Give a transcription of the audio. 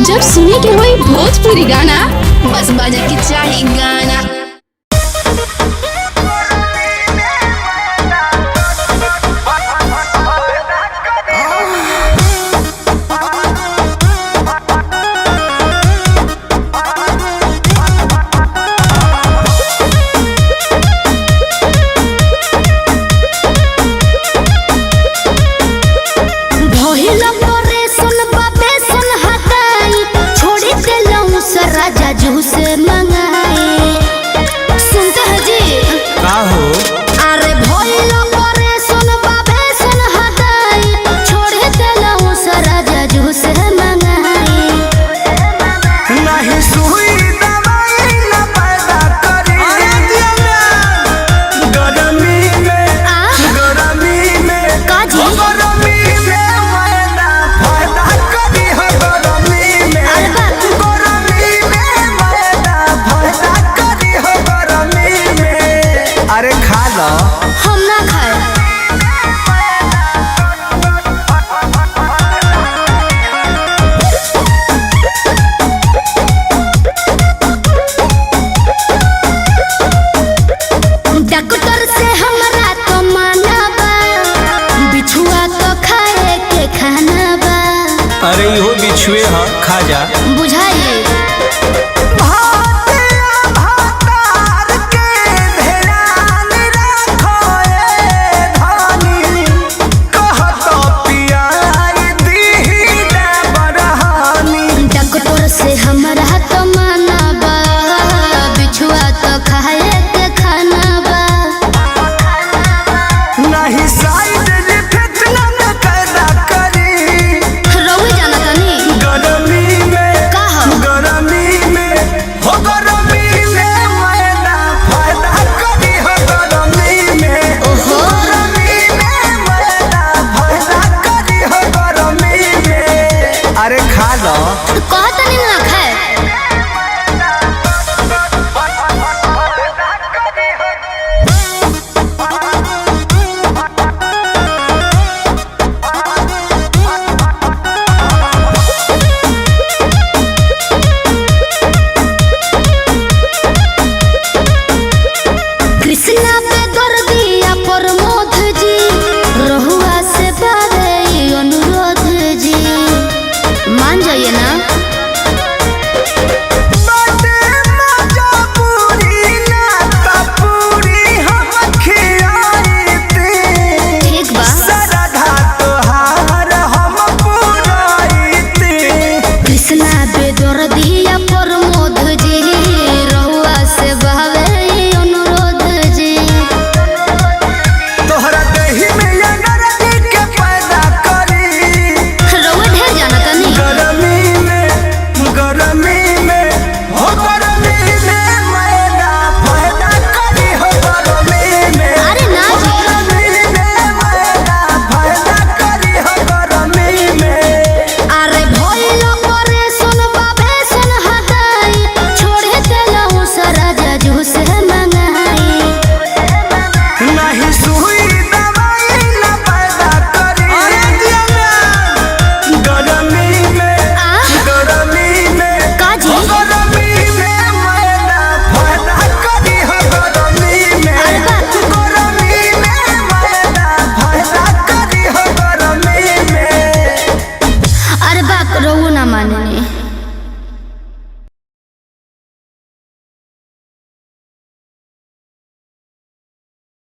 जब सुने के होई भोजपुरी गाना बस बजे के चाही गाना। से मंगाए सुनते हैं जी का हो अरे भोलो करे सुन बाबे सुन हटाई छोड़े देलऊ सारा जजू से मंगाए नहीं सुई दवाई न पैदा करी गरमी में काजी गरमी में मैदा फायदा करी हो गरमी में अरे खा लो हम ना खाए डॉक्टर से हमरा तो माना बा बिछुआ तो खाए के खाना बा। अरे इहो बिछुए ह खा जा बुझाइए से हमरा तो माना बा बिछुआ तो खाए के खाना बा। नहीं साइड इफेक्ट न पैदा करी रोई जाना तनी गरमी में का हो गरमी में हो गरमी में मैदा फायदा करी हो गरमी में ओहो गरमी में मैदा फायदा करी हो गरमी में अरे खा लो कहत नहीं ना खाए कृष्णा पे दर्दिया प्रमोद जी रहुआ से बारे अनुरोध जी मान जाइए ना।